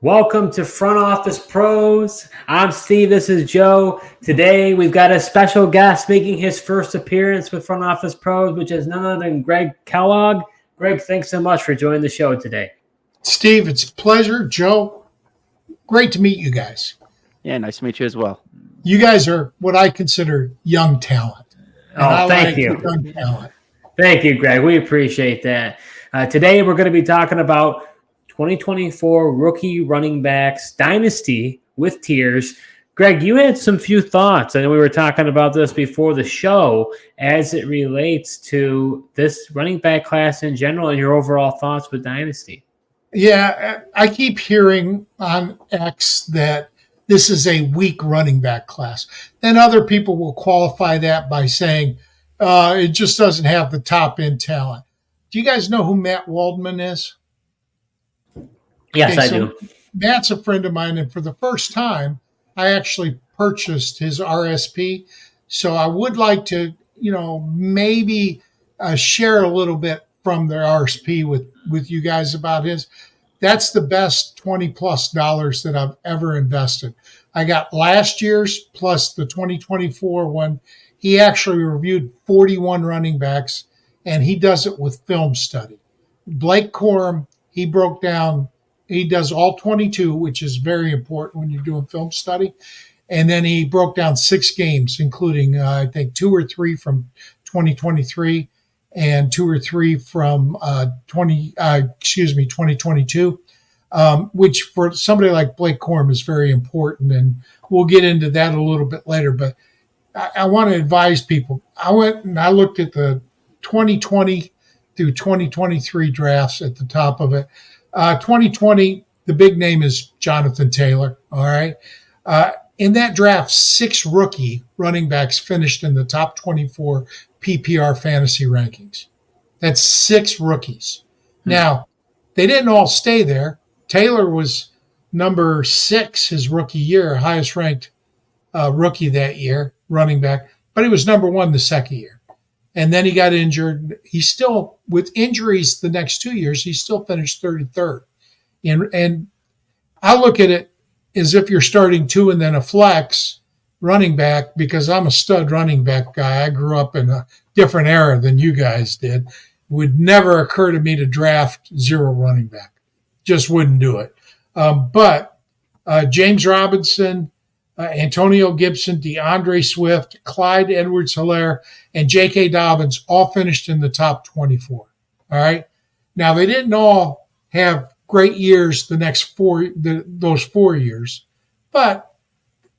Welcome to Front Office Pros. I'm Steve. This is Joe. Today we've got a special guest making his first appearance with Front Office Pros, which is none other than Greg Kellogg. Greg, thanks so much for joining the show today. Steve, it's a pleasure. Joe, great to meet you guys. Yeah, nice to meet you as well. You guys are what I consider young talent. Thank you. Young talent. Thank you, Greg. We appreciate that. Today we're going to be talking about 2024 rookie running backs dynasty with tiers. Greg, you had some few thoughts. I know we were talking about this before the show as it relates to this running back class in general and your overall thoughts with dynasty. Yeah, I keep hearing on X that this is a weak running back class. Then other people will qualify that by saying it just doesn't have the top end talent. Do you guys know who Matt Waldman is? Yes, I do. Matt's a friend of mine, and for the first time, I actually purchased his RSP. So I would like to, maybe share a little bit from the RSP with you guys about his. That's the best $20+ that I've ever invested. I got last year's plus the 2024 one. He actually reviewed 41 running backs, and he does it with film study. Blake Corum, he broke down. He does all 22, which is very important when you're doing film study. And then he broke down 6 games, including, I think, 2 or 3 from 2023 and 2 or 3 from 2022, which for somebody like Blake Corum is very important. And we'll get into that a little bit later. But I want to advise people. I went and I looked at the 2020 through 2023 drafts at the top of it. 2020, the big name is Jonathan Taylor. All right. In that draft, 6 rookie running backs finished in the top 24 PPR fantasy rankings. That's 6 rookies. Now, they didn't all stay there. Taylor was number 6 his rookie year, highest ranked rookie that year, running back, but he was number 1 the second year. And then he got injured. He still, with injuries the next 2 years, he still finished 33rd. And I look at it as if you're starting 2 and then a flex running back, because I'm a stud running back guy. I grew up in a different era than you guys did. It would never occur to me to draft 0 running back. Just wouldn't do it. But James Robinson, Antonio Gibson, DeAndre Swift, Clyde Edwards-Helaire, and J.K. Dobbins all finished in the top 24. All right. Now, they didn't all have great years those 4 years, but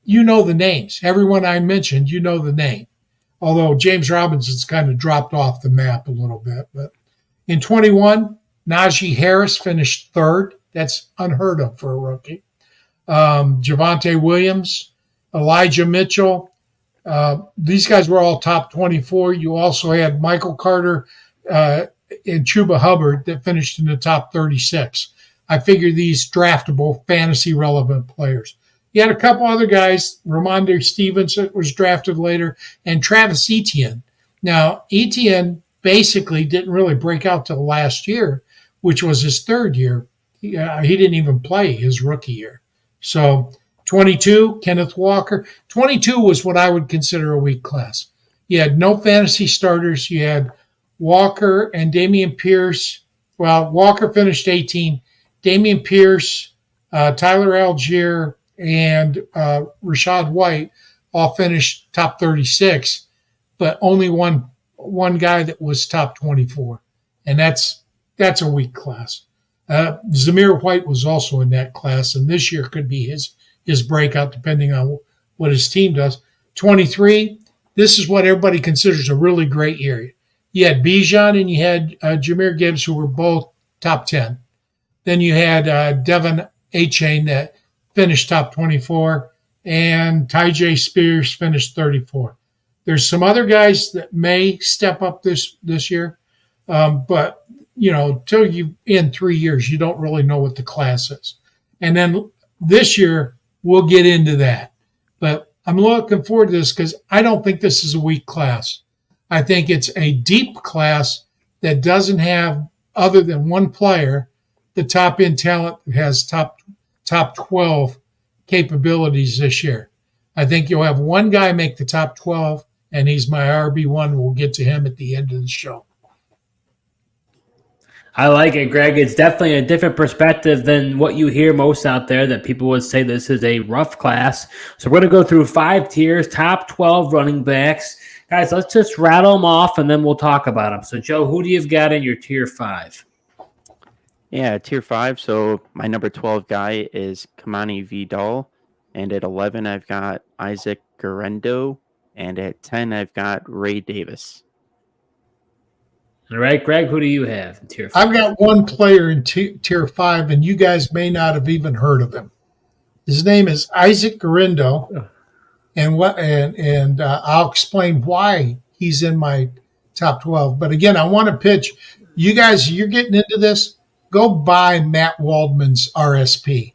you know the names. Everyone I mentioned, you know the name. Although James Robinson's kind of dropped off the map a little bit. But in 21, Najee Harris finished 3rd. That's unheard of for a rookie. Javonte Williams, Elijah Mitchell. These guys were all top 24. You also had Michael Carter and Chuba Hubbard that finished in the top 36. I figure these draftable fantasy relevant players. You had a couple other guys, Ramondre Stevenson was drafted later, and Travis Etienne. Now, Etienne basically didn't really break out till last year, which was his 3rd year. He didn't even play his rookie year. So 22, Kenneth Walker. 22 was what I would consider a weak class. You had no fantasy starters. You had Walker and Dameon Pierce. Well, Walker finished 18. Dameon Pierce, Tyler Algier, and Rashad White all finished top 36, but only one guy that was top 24. And that's a weak class. Zamir White was also in that class, and this year could be his breakout depending on what his team does. 23, this is what everybody considers a really great year. You had Bijan and you had Jahmyr Gibbs, who were both top 10. Then you had Devin Achane that finished top 24, and Tyjae Spears finished 34. There's some other guys that may step up this year, but till you in 3 years, you don't really know what the class is. And then this year, we'll get into that. But I'm looking forward to this because I don't think this is a weak class. I think it's a deep class that doesn't have, other than one player, the top end talent that has top top 12 capabilities this year. I think you'll have one guy make the top 12, and he's my RB1. We'll get to him at the end of the show. I like it, Greg. It's definitely a different perspective than what you hear most out there, that people would say this is a rough class. So we're going to go through 5 tiers, top 12 running backs. Guys, let's just rattle them off, and then we'll talk about them. So, Joe, who do you got in your tier 5? Yeah, tier 5. So my number 12 guy is Kamani Vidal. And at 11, I've got Isaac Guerrero. And at 10, I've got Ray Davis. All right, Greg, who do you have in tier 5? I've got one player in tier 5, and you guys may not have even heard of him. His name is Isaac Guerrero, and I'll explain why he's in my top 12. But again, I want to pitch you guys. You're getting into this. Go buy Matt Waldman's RSP.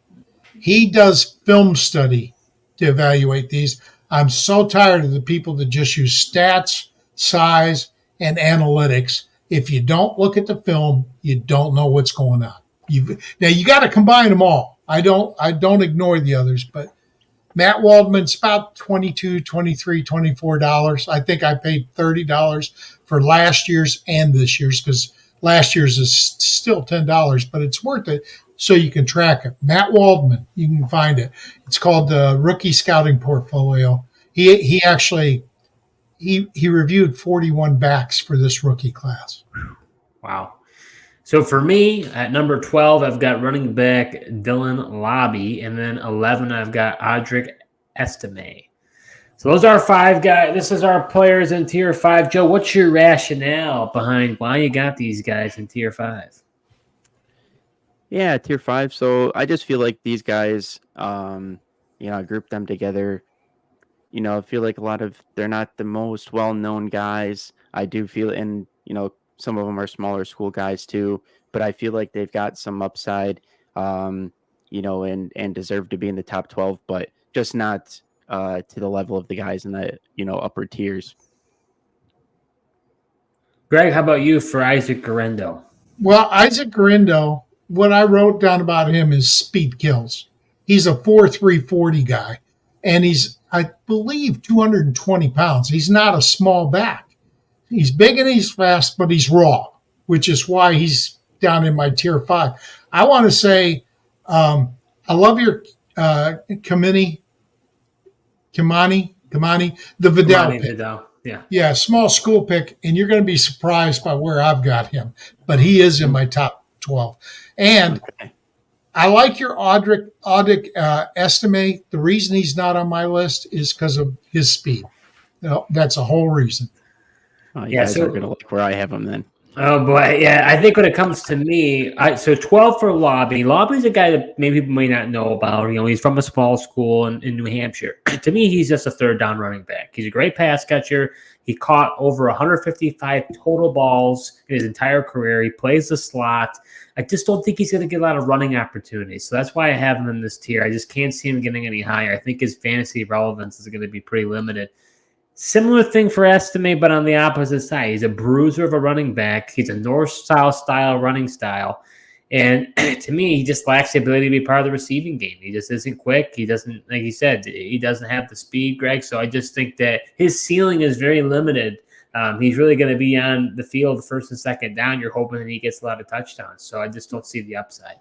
He does film study to evaluate these. I'm so tired of the people that just use stats, size, and analytics. If you don't look at the film, you don't know what's going on. Now you got to combine them all. I don't ignore the others, but Matt Waldman's about $22, $23, $24. I think I paid $30 for last year's and this year's, because last year's is still $10, but it's worth it so you can track it. Matt Waldman, you can find it. It's called the Rookie Scouting Portfolio. He actually reviewed 41 backs for this rookie class. Wow. So for me, at number 12, I've got running back Dylan Lobby, and then 11, I've got Audric Estime. So those are 5 guys. This is our players in tier 5. Joe, what's your rationale behind why you got these guys in tier 5? Yeah, tier 5. So I just feel like these guys, I grouped them together. I feel like they're not the most well-known guys. I do feel, and, some of them are smaller school guys too, but I feel like they've got some upside, and deserve to be in the top 12, but just not to the level of the guys in the, upper tiers. Greg, how about you for Isaac Guerrero? Well, Isaac Guerrero, what I wrote down about him is speed kills. He's a 4.3 40 guy, and he's, I believe, 220 pounds. He's not a small back. He's big and he's fast, but he's raw, which is why he's down in my tier 5. I want to say, I love your Kamani, the Vidal pick. Vidal. Yeah, small school pick, and you're going to be surprised by where I've got him. But he is in my top 12. And I like your Audric Estime. The reason he's not on my list is because of his speed. That's the whole reason. Oh, you guys are going to like where I have him then. Oh, boy. Yeah, I think when it comes to me, so 12 for Lobby. Lobby's a guy that maybe people may not know about. He's from a small school in New Hampshire. To me, he's just a third down running back. He's a great pass catcher. He caught over 155 total balls in his entire career. He plays the slot. I just don't think he's going to get a lot of running opportunities. So that's why I have him in this tier. I just can't see him getting any higher. I think his fantasy relevance is going to be pretty limited. Similar thing for Estime, but on the opposite side. He's a bruiser of a running back. He's a north-south style running style. And to me, he just lacks the ability to be part of the receiving game. He just isn't quick. He doesn't, like you said, he doesn't have the speed, Greg. So I just think that his ceiling is very limited. He's really going to be on the field first and second down. You're hoping that he gets a lot of touchdowns. So I just don't see the upside.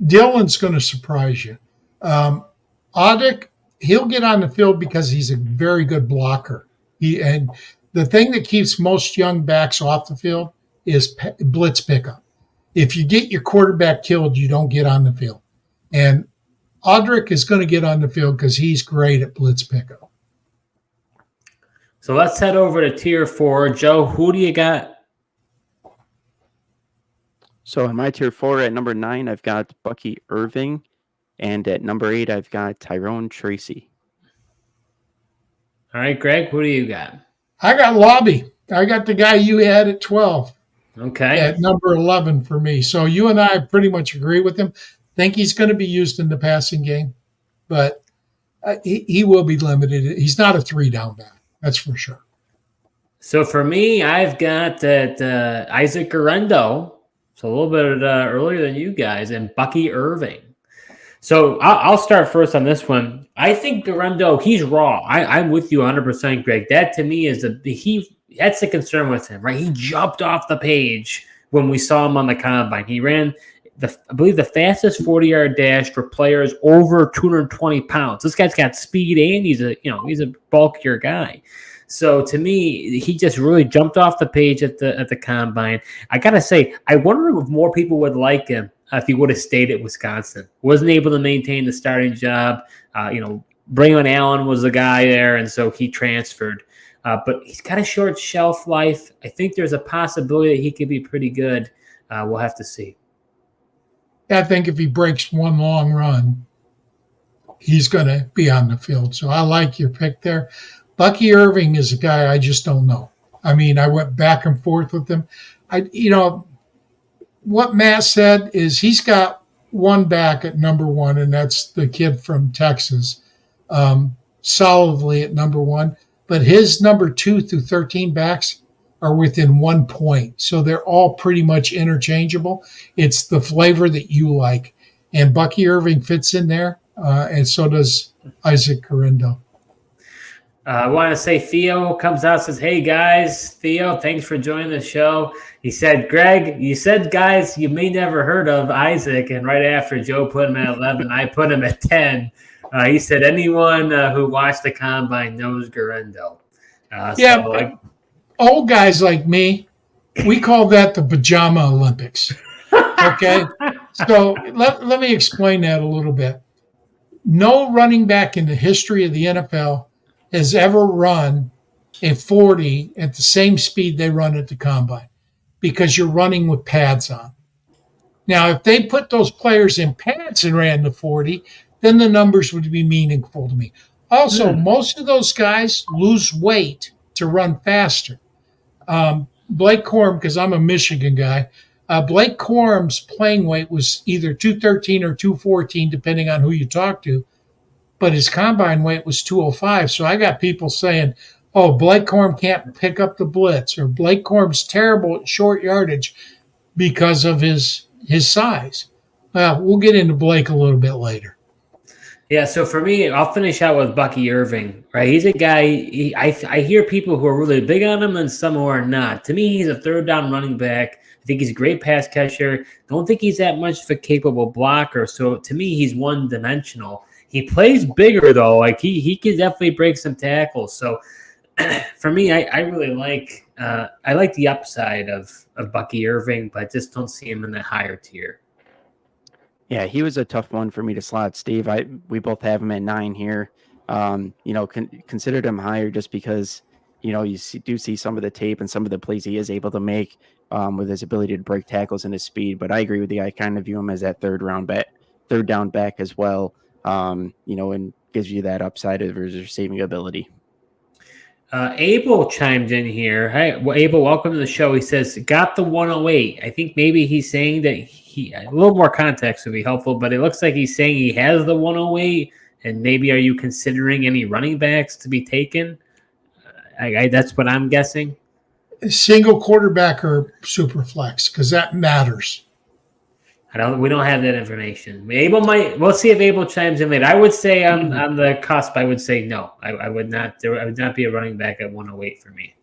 Dylan's going to surprise you. Audric, he'll get on the field because he's a very good blocker. And the thing that keeps most young backs off the field is blitz pickup. If you get your quarterback killed, you don't get on the field. And Audric is going to get on the field because he's great at blitz pickup. So let's head over to tier 4. Joe, who do you got? So in my tier 4 at number 9, I've got Bucky Irving. And at number 8, I've got Tyrone Tracy. All right, Greg, who do you got? I got Lobby. I got the guy you had at 12. Okay. At number 11 for me. So you and I pretty much agree with him. Think he's going to be used in the passing game, but he will be limited. He's not a 3-down back. That's for sure. So for me, I've got that Isaac Guerrero, so a little bit earlier than you guys, and Bucky Irving. So I'll start first on this one. I think Guerrero, he's raw. I'm with you 100%, Greg. That to me is that's the concern with him, right? He jumped off the page when we saw him on the combine. He ran I believe the fastest 40-yard dash for players over 220 pounds. This guy's got speed and he's a bulkier guy. So to me, he just really jumped off the page at the combine. I gotta say, I wonder if more people would like him if he would have stayed at Wisconsin. Wasn't able to maintain the starting job. Braylon Allen was the guy there, and so he transferred. But he's got a short shelf life. I think there's a possibility that he could be pretty good. We'll have to see. I think if he breaks one long run, he's going to be on the field. So I like your pick there. Bucky Irving is a guy I just don't know. I mean, I went back and forth with him. What Matt said is he's got one back at number one, and that's the kid from Texas, solidly at number one. But his number 2 through 13 backs are within 1 point. So they're all pretty much interchangeable. It's the flavor that you like. And Bucky Irving fits in there, and so does Isaac Correndo. I want to say Theo comes out and says, "Hey, guys. Theo, thanks for joining the show." He said, "Greg, you said guys you may never heard of Isaac." And right after Joe put him at 11, I put him at 10. He said, "Anyone who watched the combine knows Guerrendo." Old guys like me, we call that the pajama Olympics. Okay? So let me explain that a little bit. No running back in the history of the NFL has ever run a 40 at the same speed they run at the combine because you're running with pads on. Now, if they put those players in pads and ran the 40, then the numbers would be meaningful to me. Also, most of those guys lose weight to run faster. Blake Corum, because I'm a Michigan guy, Blake Corum's playing weight was either 213 or 214, depending on who you talk to, but his combine weight was 205. So I got people saying, oh, Blake Corum can't pick up the blitz, or Blake Corum's terrible at short yardage because of his size. Well, we'll get into Blake a little bit later. Yeah, so for me, I'll finish out with Bucky Irving, right? He's a guy, I hear people who are really big on him and some who are not. To me, he's a third down running back. I think he's a great pass catcher. Don't think he's that much of a capable blocker. So to me, he's one-dimensional. He plays bigger, though. Like he can definitely break some tackles. So for me, I really like the upside of Bucky Irving, but I just don't see him in the higher tier. Yeah, he was a tough one for me to slot, Steve. We both have him at 9 here. Considered him higher just because, you do see some of the tape and some of the plays he is able to make with his ability to break tackles and his speed. But I agree with you. I kind of view him as that third down back as well. And gives you that upside of his receiving ability. Abel chimed in here. Hi, Abel, welcome to the show. He says, got the 108. I think maybe he's saying that a little more context would be helpful, but it looks like he's saying he has the 108, and maybe are you considering any running backs to be taken? That's what I'm guessing. Single quarterback or super flex, because that matters. We don't have that information. We'll see if Abel chimes in later. I would say on the cusp, I would say no. I would not. There would not be a running back at 108 for me.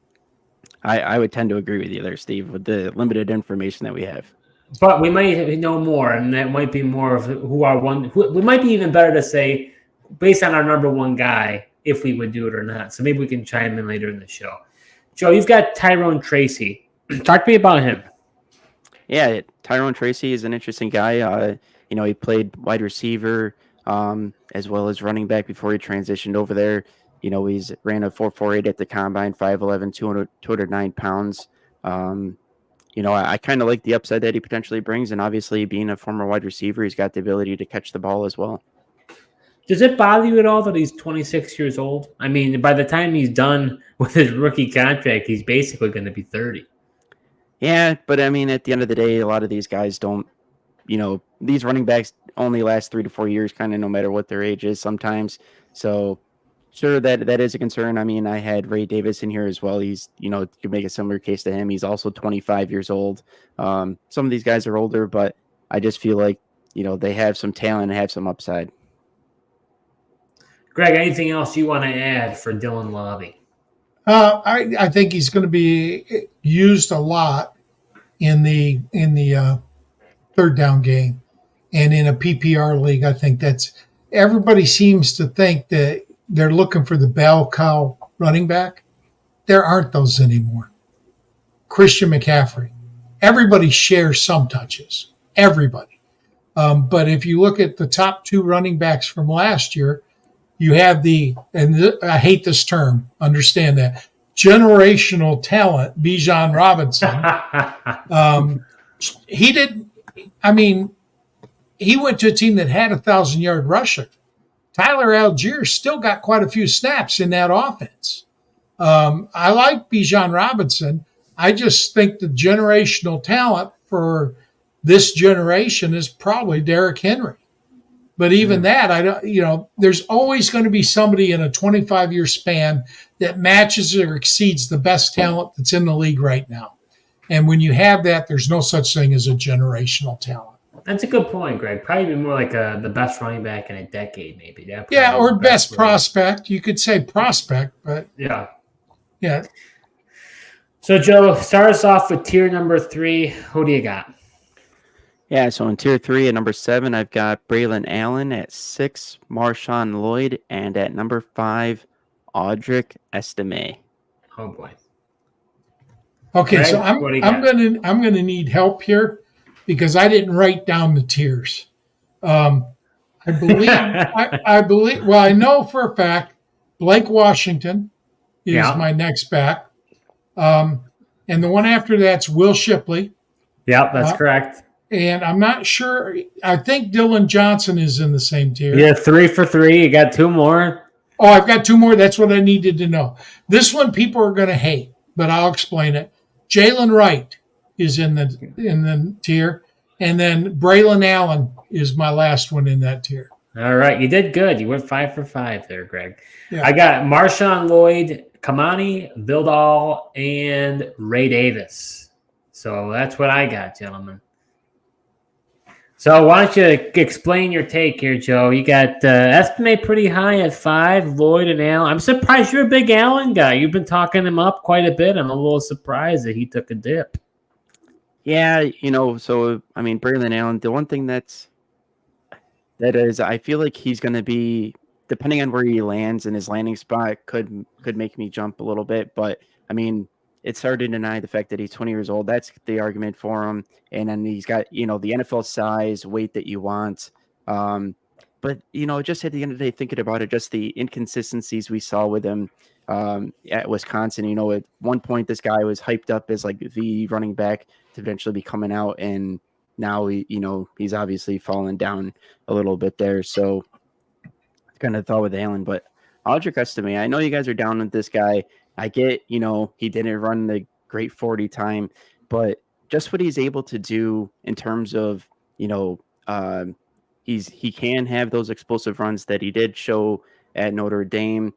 I would tend to agree with you there, Steve, with the limited information that we have. But we might know more, and that might be more of we might be even better to say based on our number one guy if we would do it or not. So maybe we can chime in later in the show. Joe, you've got Tyrone Tracy. Talk to me about him. Yeah, Tyrone Tracy is an interesting guy. He played wide receiver as well as running back before he transitioned over there. He's ran a 4.48 at the combine, 5'11", 209 pounds. I kind of like the upside that he potentially brings, and obviously being a former wide receiver, he's got the ability to catch the ball as well. Does it bother you at all that he's 26 years old? I mean, by the time he's done with his rookie contract, he's basically going to be 30. Yeah, but I mean, at the end of the day, a lot of these guys don't, these running backs only last 3 to 4 years, kind of no matter what their age is sometimes. So sure, that is a concern. I mean, I had Ray Davis in here as well. He's, you could make a similar case to him. He's also 25 years old. Some of these guys are older, but I just feel like, they have some talent and have some upside. Greg, anything else you want to add for Dylan Lobby? I think he's going to be used a lot in the third down game, and in a PPR league. I think everybody seems to think that they're looking for the bell cow running back. There aren't those anymore. Christian McCaffrey. Everybody shares some touches. Everybody. But if you look at the top 2 running backs from last year, you have I hate this term, understand that, generational talent, Bijan Robinson. He went to a team that had 1,000-yard rusher. Tyler Algier still got quite a few snaps in that offense. I like Bijan Robinson. I just think the generational talent for this generation is probably Derrick Henry. But even that, there's always going to be somebody in a 25-year span that matches or exceeds the best talent that's in the league right now. And when you have that, there's no such thing as a generational talent. That's a good point, Greg. Probably be more like the best running back in a decade, maybe. Or best prospect. You could say prospect, but yeah. So, Joe, start us off with tier number 3. Who do you got? Yeah, so in tier 3 at number 7, I've got Braylon Allen. At 6, Marshawn Lloyd, and at number 5, Audric Estime. Oh boy. Okay, Greg, so I'm gonna need help here because I didn't write down the tiers. I believe. Well, I know for a fact Blake Washington is my next back, and the one after that's Will Shipley. Yeah, that's correct. And I'm not sure. I think Dylan Johnson is in the same tier. Yeah, 3 for 3. You got 2 more. Oh, I've got 2 more. That's what I needed to know. This one people are going to hate, but I'll explain it. Jalen Wright is in the tier, and then Braylon Allen is my last one in that tier. All right, you did good. You went 5 for 5 there, Greg. Yeah. I got Marshawn Lloyd, Kamani, Vildal, and Ray Davis. So that's what I got, gentlemen. So why don't you explain your take here, Joe? You got Estime pretty high at 5, Lloyd and Allen. I'm surprised you're a big Allen guy. You've been talking him up quite a bit. I'm a little surprised that he took a dip. Yeah, Braylon Allen, the one thing that is, I feel like he's going to be, depending on where he lands, and his landing spot could make me jump a little bit. But, it's hard to deny the fact that he's 20 years old. That's the argument for him. And then he's got, the NFL size, weight that you want. But, just at the end of the day, thinking about it, just the inconsistencies we saw with him at Wisconsin. At one point, this guy was hyped up as like the running back to eventually be coming out. And now, he's obviously fallen down a little bit there. So kind of thought with Allen. But Audric Estime, I know you guys are down with this guy. I get, he didn't run the great 40 time, but just what he's able to do in terms of, he can have those explosive runs that he did show at Notre Dame.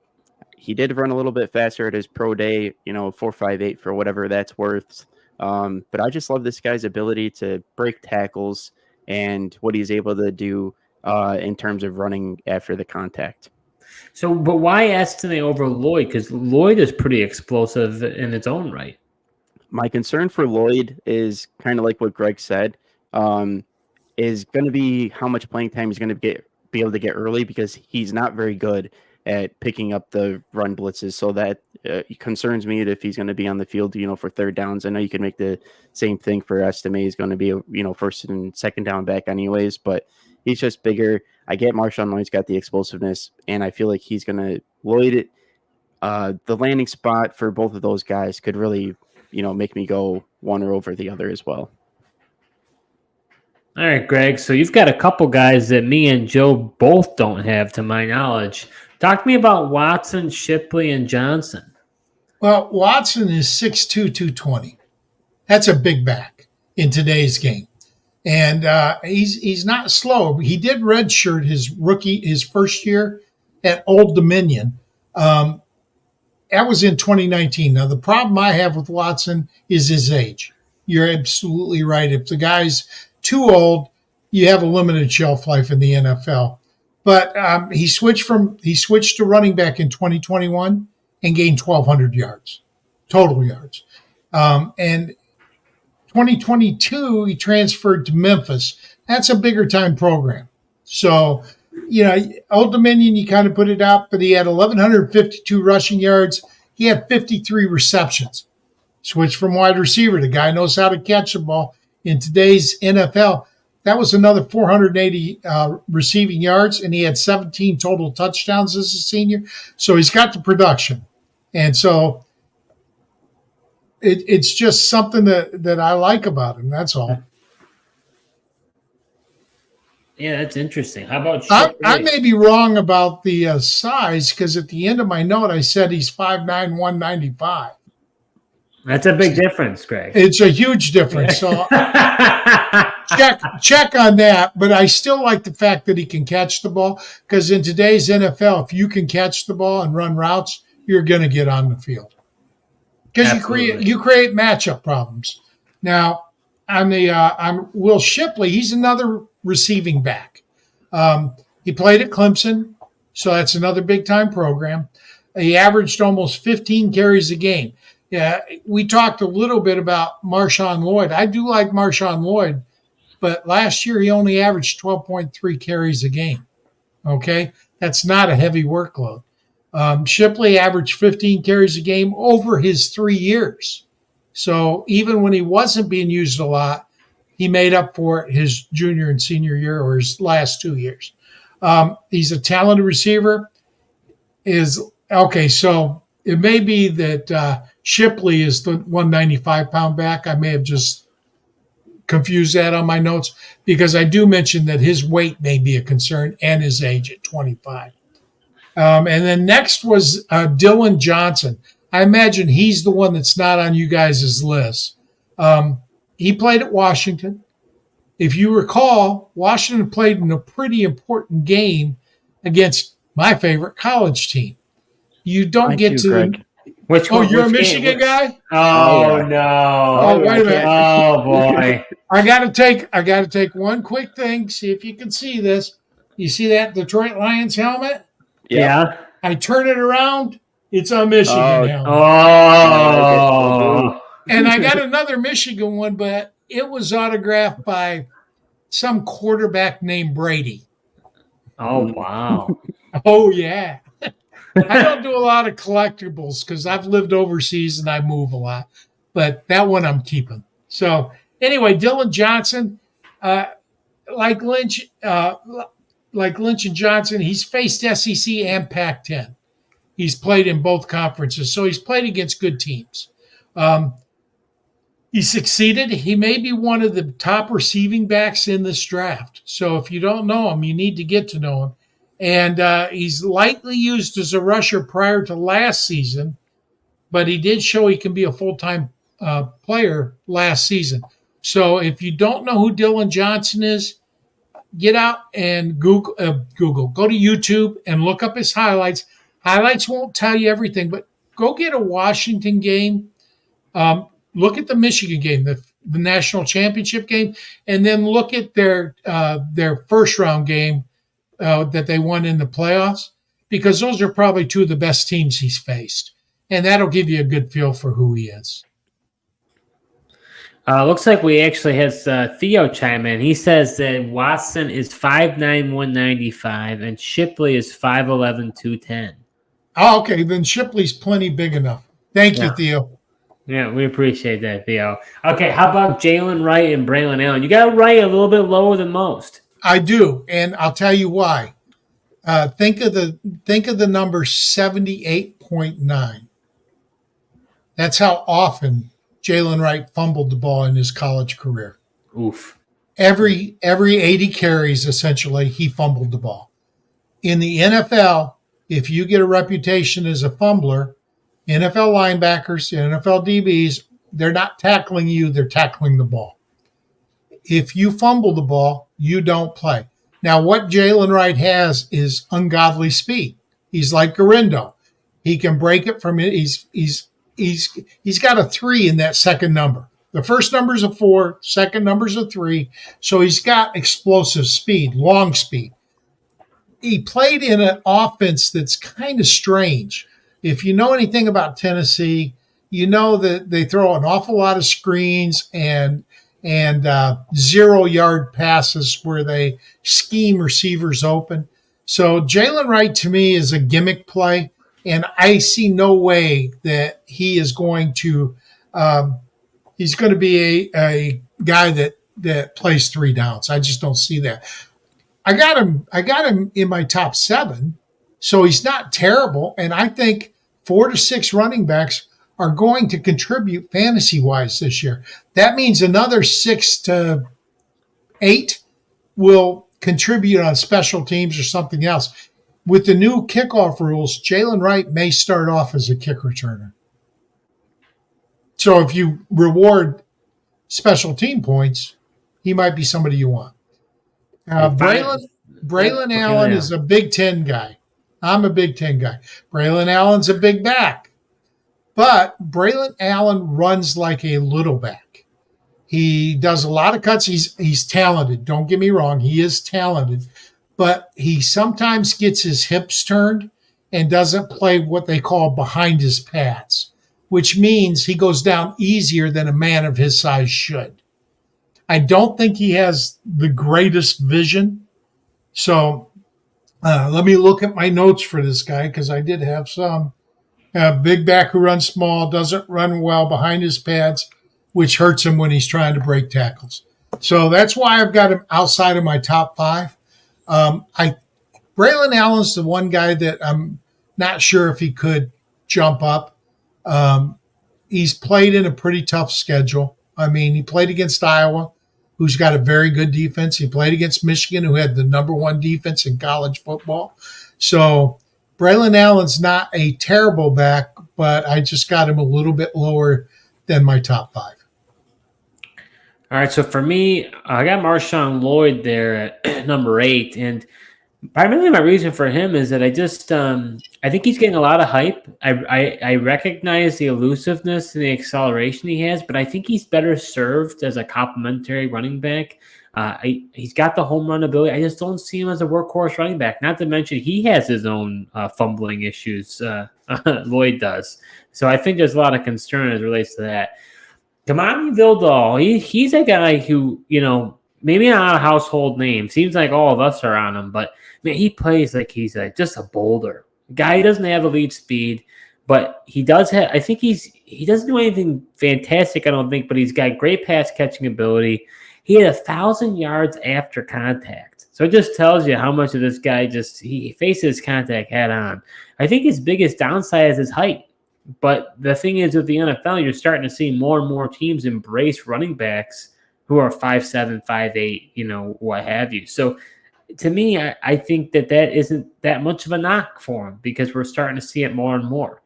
He did run a little bit faster at his pro day, 4.58 for whatever that's worth. But I just love this guy's ability to break tackles and what he's able to do in terms of running after the contact. So, but why Estime over Lloyd? Because Lloyd is pretty explosive in its own right. My concern for Lloyd is kind of like what Greg said, is going to be how much playing time he's going to be able to get early, because he's not very good at picking up the run blitzes. So that concerns me if he's going to be on the field, for third downs. I know you can make the same thing for Estime. He's going to be, first and second down back anyways, but he's just bigger. I get Marshawn Lloyd's got the explosiveness, and I feel like he's going to Lloyd it. The landing spot for both of those guys could really, make me go one or over the other as well. All right, Greg. So you've got a couple guys that me and Joe both don't have, to my knowledge. Talk to me about Watson, Shipley, and Johnson. Well, Watson is 6'2", 220. That's a big back in today's game. And he's not slow. He did redshirt his first year at Old Dominion. That was in 2019. Now, the problem I have with Watson is his age. You're absolutely right. If the guy's too old, you have a limited shelf life in the NFL. But he switched to running back in 2021 and gained 1,200 yards, total yards. And 2022, he transferred to Memphis. That's a bigger time program. So, Old Dominion, you kind of put it out, but he had 1,152 rushing yards. He had 53 receptions. Switch from wide receiver. The guy knows how to catch the ball. In today's NFL, that was another 480 receiving yards, and he had 17 total touchdowns as a senior. So he's got the production. And so it's just something that I like about him. That's all. Yeah, that's interesting. How about I may be wrong about the size, because at the end of my note, I said he's 5'9", 195. That's a big difference, Greg. It's a huge difference. So check on that. But I still like the fact that he can catch the ball, because in today's NFL, if you can catch the ball and run routes, you're going to get on the field. Because you create matchup problems. Now, on Will Shipley, he's another receiving back. He played at Clemson, so that's another big-time program. He averaged almost 15 carries a game. Yeah, we talked a little bit about Marshawn Lloyd. I do like Marshawn Lloyd, but last year he only averaged 12.3 carries a game. Okay? That's not a heavy workload. Shipley averaged 15 carries a game over his 3 years. So even when he wasn't being used a lot, he made up for it his junior and senior year, or his last 2 years. He's a talented receiver. So it may be that Shipley is the 195-pound back. I may have just confused that on my notes, because I do mention that his weight may be a concern and his age at 25. And then next was Dylan Johnson. I imagine he's the one that's not on you guys' list. He played at Washington. If you recall, Washington played in a pretty important game against my favorite college team. You don't get to Greg. Which one? You're a Michigan guy? Oh no! Oh, wait a minute! Oh boy! I gotta take one quick thing. See if you can see this. You see that Detroit Lions helmet? Yeah. I turn it around. It's a Michigan helmet. Oh. And I got another Michigan one, but it was autographed by some quarterback named Brady. Oh wow! Oh yeah. I don't do a lot of collectibles because I've lived overseas and I move a lot, but that one I'm keeping. So anyway, Dylan Johnson, like Lynch and Johnson, he's faced SEC and Pac-10. He's played in both conferences, so he's played against good teams. He succeeded. He may be one of the top receiving backs in this draft. So if you don't know him, you need to get to know him. And he's lightly used as a rusher prior to last season, but he did show he can be a full-time player last season. So if you don't know who Dylan Johnson is, get out and Google. Go to YouTube and look up his highlights. Highlights won't tell you everything, but go get a Washington game. Look at the Michigan game, the national championship game, and then look at their first-round game that they won in the playoffs, because those are probably two of the best teams he's faced. And that'll give you a good feel for who he is. Looks like we actually had Theo chime in. He says that Watson is 5'9", 195, and Shipley is 5'11", 210. Oh, okay. Then Shipley's plenty big enough. Thank you, Theo. Yeah, we appreciate that, Theo. Okay, how about Jalen Wright and Braylon Allen? You got Wright a little bit lower than most. I do, and I'll tell you why. Think of the number 78.9. That's how often Jalen Wright fumbled the ball in his college career. Oof. Every 80 carries, essentially, he fumbled the ball. In the NFL, if you get a reputation as a fumbler, NFL linebackers, NFL DBs, they're not tackling you, they're tackling the ball. If you fumble the ball, you don't play. Now, what Jalen Wright has is ungodly speed. He's like Garindo. He can break it from it. He's got a 3 in that second number. The first number's a 4, second number's a 3. So he's got explosive speed, long speed. He played in an offense that's kind of strange. If you know anything about Tennessee, you know that they throw an awful lot of screens and 0-yard passes where they scheme receivers open. So Jalen Wright to me is a gimmick play, and I see no way that he is going to he's going to be a guy that plays 3 downs. I just don't see that. I got him in my top 7, so he's not terrible, and I think 4 to 6 running backs are going to contribute fantasy-wise this year. That means another 6 to 8 will contribute on special teams or something else. With the new kickoff rules, Jalen Wright may start off as a kick returner. So if you reward special team points, he might be somebody you want. Braylon Allen is a Big Ten guy. I'm a Big Ten guy. Braylon Allen's a big back. But Braylon Allen runs like a little back. He does a lot of cuts. He's talented. Don't get me wrong. He is talented. But he sometimes gets his hips turned and doesn't play what they call behind his pads, which means he goes down easier than a man of his size should. I don't think he has the greatest vision. So let me look at my notes for this guy because I did have some. Big back who runs small, doesn't run well behind his pads, which hurts him when he's trying to break tackles. So that's why I've got him outside of my top 5. Braylon Allen's the one guy that I'm not sure if he could jump up. He's played in a pretty tough schedule. I mean, he played against Iowa, who's got a very good defense. He played against Michigan, who had the number 1 defense in college football. So Braylon Allen's not a terrible back, but I just got him a little bit lower than my top 5. All right, so for me, I got Marshawn Lloyd there at number 8, and primarily my reason for him is that I just I think he's getting a lot of hype. I recognize the elusiveness and the acceleration he has, but I think he's better served as a complementary running back. He's got the home run ability. I just don't see him as a workhorse running back. Not to mention he has his own fumbling issues. Lloyd does. So I think there's a lot of concern as it relates to that. Kamani Vildal, he's a guy who, maybe not a household name. Seems like all of us are on him, but man, he plays like he's just a boulder. Guy doesn't have elite speed, but he does have. I think he doesn't do anything fantastic, I don't think, but he's got great pass catching ability. He had 1,000 yards after contact, so it just tells you how much of this guy he faces contact head on. I think his biggest downside is his height. But the thing is, with the NFL, you're starting to see more and more teams embrace running backs who are 5'7", 5'8", what have you. So to me, I think that isn't that much of a knock for him because we're starting to see it more and more.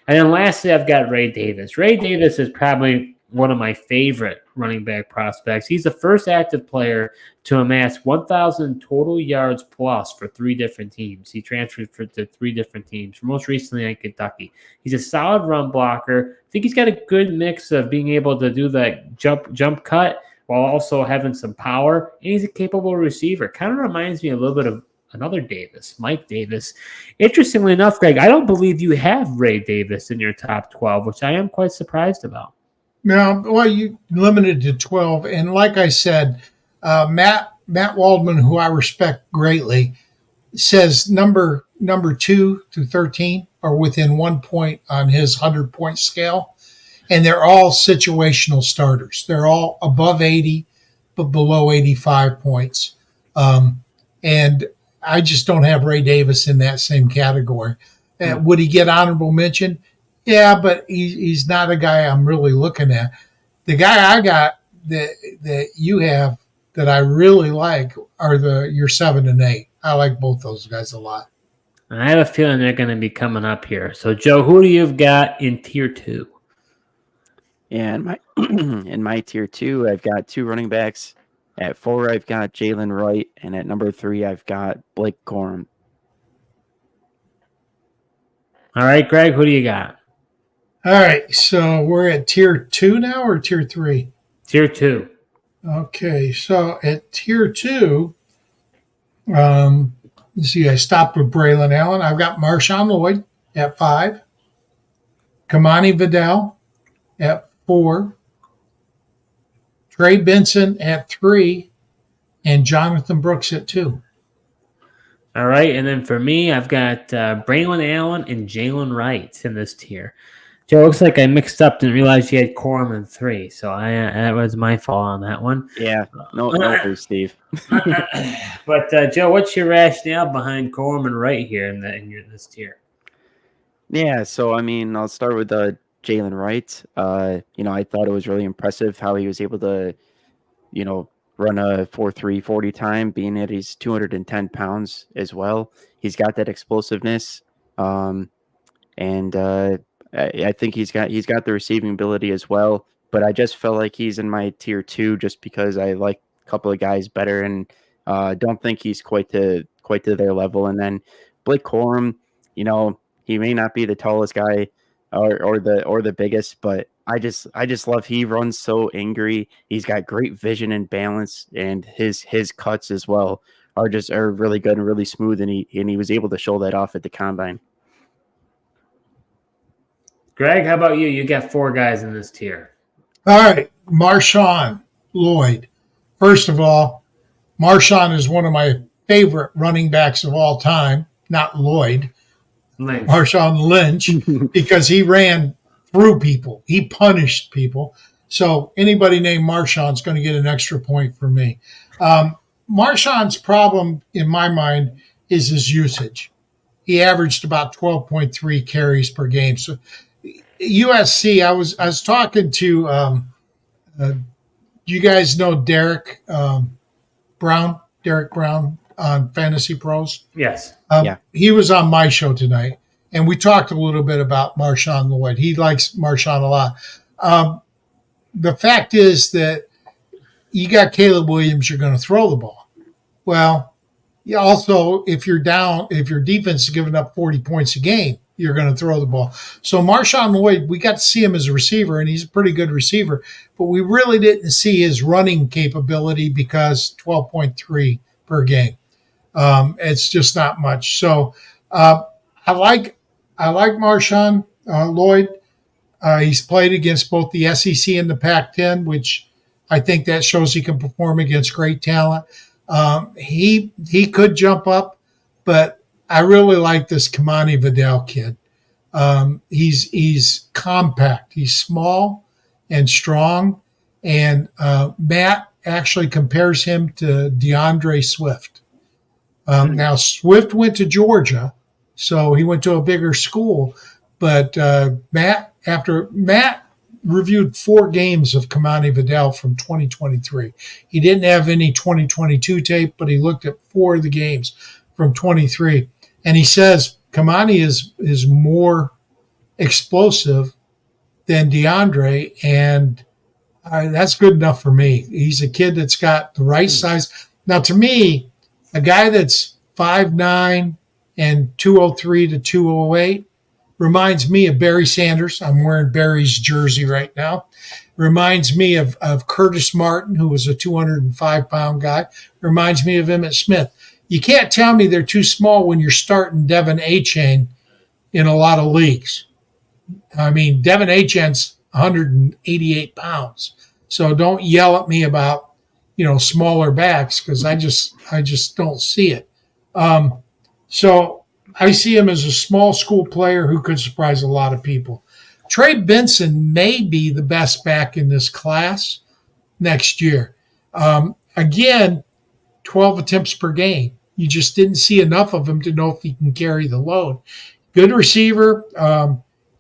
And then lastly, I've got Ray Davis. Ray Davis is probably one of my favorite running back prospects. He's the first active player to amass 1,000 total yards plus for 3 different teams. He transferred to 3 different teams, most recently in Kentucky. He's a solid run blocker. I think he's got a good mix of being able to do that jump cut while also having some power, and he's a capable receiver. Kind of reminds me a little bit of another Davis, Mike Davis. Interestingly enough, Greg, I don't believe you have Ray Davis in your top 12, which I am quite surprised about. Now, well, you limited to 12, and like I said, Matt Waldman, who I respect greatly, says number 2 to 13 are within 1 point on his 100-point scale, and they're all situational starters. They're all above 80, but below 85 points. And I just don't have Ray Davis in that same category. Would he get honorable mention? Yeah, but he's not a guy I'm really looking at. The guy I got that you have that I really like are your 7 and 8. I like both those guys a lot. I have a feeling they're going to be coming up here. So, Joe, who do you've got in tier 2? Yeah, in my tier 2, I've got 2 running backs. At 4, I've got Jalen Wright, and at number 3, I've got Blake Corum. All right, Greg, who do you got? All right, so we're at tier 2 now or tier 3? Tier 2. Okay, so at tier 2, let's see, I stopped with Braylon Allen. I've got Marshawn Lloyd at 5, Kamani Vidal at 4, Trey Benson at 3, and Jonathan Brooks at 2. All right, and then for me, I've got Braylon Allen and Jalen Wright in this tier. Joe, it looks like I mixed up, didn't realize you had Corum in 3, so that was my fault on that one. Yeah, no worries, Steve. But Joe, what's your rationale behind Corum and Wright here in this tier? Yeah, so I mean, I'll start with Jalen Wright. I thought it was really impressive how he was able to, run a 4.3 40 time, being that he's 210 pounds as well. He's got that explosiveness, and I think he's got the receiving ability as well. But I just felt like he's in my tier 2 just because I like a couple of guys better, and don't think he's quite to their level. And then Blake Corum, he may not be the tallest guy or the biggest, but I just love he runs so angry. He's got great vision and balance, and his cuts as well are really good and really smooth, and he was able to show that off at the combine. Greg, how about you? You got 4 guys in this tier. All right, Marshawn Lloyd. First of all, Marshawn is one of my favorite running backs of all time, not Lloyd. Lynch. Marshawn Lynch, because he ran through people. He punished people. So anybody named Marshawn's going to get an extra point for me. Marshawn's problem, in my mind, is his usage. He averaged about 12.3 carries per game. So USC, I was talking to, you guys know Derek Brown on Fantasy Pros? Yes. Yeah. He was on my show tonight, and we talked a little bit about Marshawn Lloyd. He likes Marshawn a lot. The fact is that you got Caleb Williams, you're going to throw the ball. Well, you also, if your defense is giving up 40 points a game, you're going to throw the ball. So Marshawn Lloyd, we got to see him as a receiver, and he's a pretty good receiver, but we really didn't see his running capability because 12.3 per game. It's just not much. So I like Marshawn Lloyd. He's played against both the SEC and the Pac-10, which I think that shows he can perform against great talent. He could jump up, but I really like this Kamani Vidal kid. He's compact. He's small and strong. And Matt actually compares him to DeAndre Swift. Now, Swift went to Georgia, so he went to a bigger school. But Matt reviewed 4 games of Kamani Vidal from 2023. He didn't have any 2022 tape, but he looked at 4 of the games from 23. And he says Kamani is more explosive than DeAndre, and that's good enough for me. He's a kid that's got the right size. Now, to me, a guy that's 5'9" and 203 to 208 reminds me of Barry Sanders. I'm wearing Barry's jersey right now. Reminds me of Curtis Martin, who was a 205-pound guy. Reminds me of Emmitt Smith. You can't tell me they're too small when you're starting Devin Achane in a lot of leagues. I mean, Devin Achane's 188 pounds. So don't yell at me about, smaller backs, because I just don't see it. So I see him as a small school player who could surprise a lot of people. Trey Benson may be the best back in this class next year. Again, 12 attempts per game. You just didn't see enough of him to know if he can carry the load. Good receiver.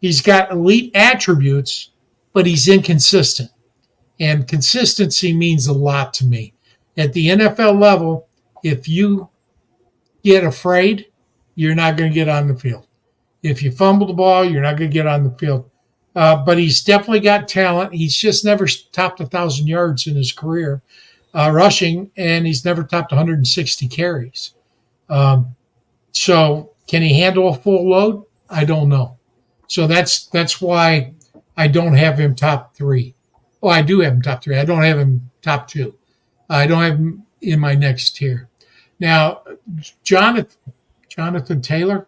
He's got elite attributes, but he's inconsistent. And consistency means a lot to me. At the NFL level, if you get afraid, you're not going to get on the field. If you fumble the ball, you're not going to get on the field. But he's definitely got talent. He's just never topped 1,000 yards in his career rushing, and he's never topped 160 carries. So can he handle a full load? I don't know. So that's why I don't have him top 3. Oh, I do have him top 3. I don't have him top 2. I don't have him in my next tier. Now, Jonathan Taylor.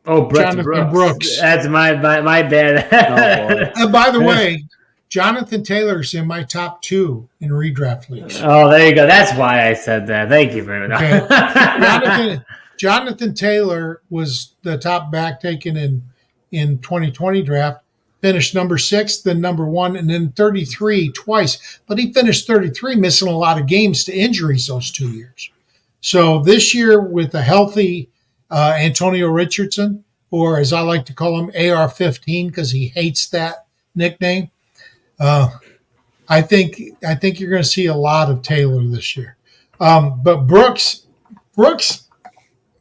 Oh, Jonathan Brooks. That's my bad. And by the way, Jonathan Taylor's in my top 2 in redraft leagues. Oh, there you go. That's why I said that. Thank you very much. Okay. Jonathan Taylor was the top back taken in 2020 draft. Finished number 6, then number 1, and then 33 twice. But he finished 33, missing a lot of games to injuries those 2 years. So this year, with a healthy Antonio Richardson, or as I like to call him, AR-15, because he hates that nickname, I think you're going to see a lot of Taylor this year. But Brooks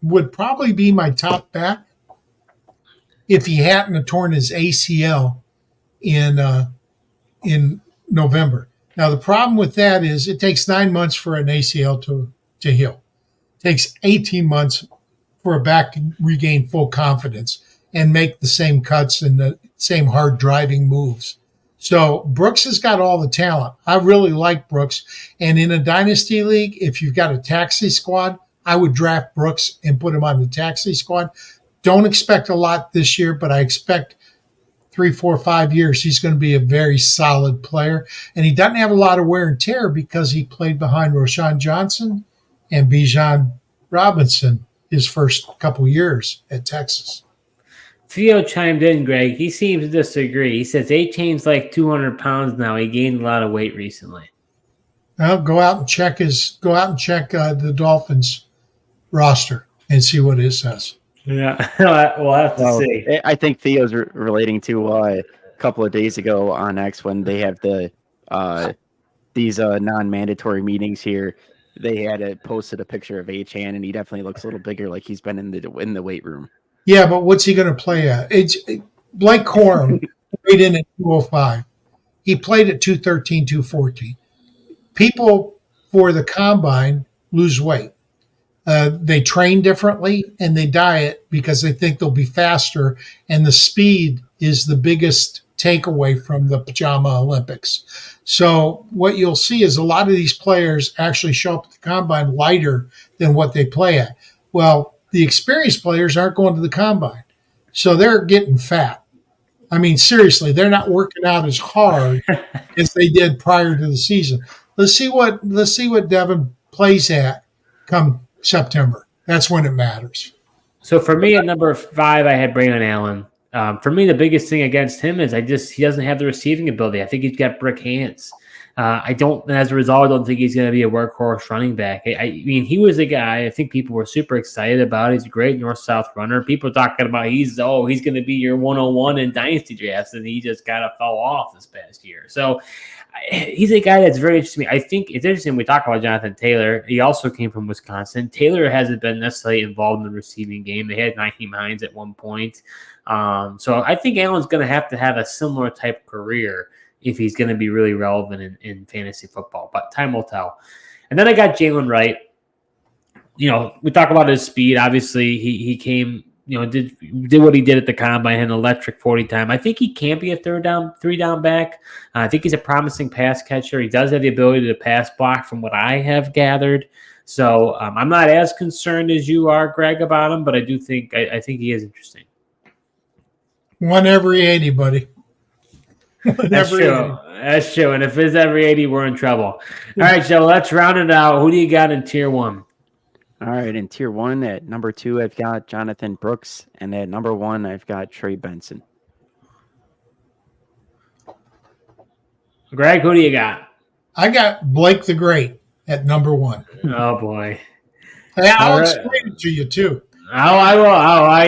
would probably be my top back if he hadn't torn his ACL in November. Now the problem with that is it takes 9 months for an ACL to heal. It takes 18 months for a back to regain full confidence and make the same cuts and the same hard driving moves. So Brooks has got all the talent. I really like Brooks. And in a dynasty league, if you've got a taxi squad, I would draft Brooks and put him on the taxi squad. Don't expect a lot this year, but I expect 3, 4, 5 years he's going to be a very solid player. And he doesn't have a lot of wear and tear because he played behind Roshan Johnson and Bijan Robinson his first couple years at Texas. Theo chimed in, Greg. He seems to disagree. He says A-Chain's like 200 pounds now. He gained a lot of weight recently. Well, go out and check the Dolphins roster and see what it says. Yeah, we'll have to see. I think Theo's relating to a couple of days ago on X when they have these non-mandatory meetings here. They had posted a picture of H-Han, and he definitely looks a little bigger, like he's been in the weight room. Yeah, but what's he going to play at? Blake Corum played in at 205. He played at 213, 214. People for the combine lose weight. They train differently and they diet because they think they'll be faster. And the speed is the biggest takeaway from the Pajama Olympics. So what you'll see is a lot of these players actually show up at the combine lighter than what they play at. Well, the experienced players aren't going to the combine. So they're getting fat. I mean, seriously, they're not working out as hard as they did prior to the season. Let's see what Devin plays at come September. That's when it matters. So for me at number 5, I had Brandon Allen. For me, the biggest thing against him is he doesn't have the receiving ability. I think he's got brick hands. As a result, I don't think he's going to be a workhorse running back. I mean, he was a guy I think people were super excited about. He's a great north-south runner. People are talking about he's going to be your 101 in dynasty drafts, and he just kind of fell off this past year. So he's a guy that's very interesting to me. I think it's interesting we talk about Jonathan Taylor. He also came from Wisconsin. Taylor hasn't been necessarily involved in the receiving game. They had Naheem Hines at one point. So I think Allen's going to have a similar type career if he's going to be really relevant in fantasy football. But time will tell. And then I got Jalen Wright. You know, we talk about his speed. Obviously, he came, did what he did at the combine, had an electric 40 time. I think he can be a three down back. I think he's a promising pass catcher. He does have the ability to pass block from what I have gathered. So I'm not as concerned as you are, Greg, about him, but I do think I think he is interesting. 1 every 80, buddy. That's true. That's true. And if it's every 80, we're in trouble. All right, Joe, let's round it out. Who do you got in tier 1? All right, in tier 1, at number 2, I've got Jonathan Brooks, and at number 1, I've got Trey Benson. Greg, who do you got? I got Blake the Great at number 1. Oh, boy. Hey, I'll explain it to you, too. Oh, I will. Oh, I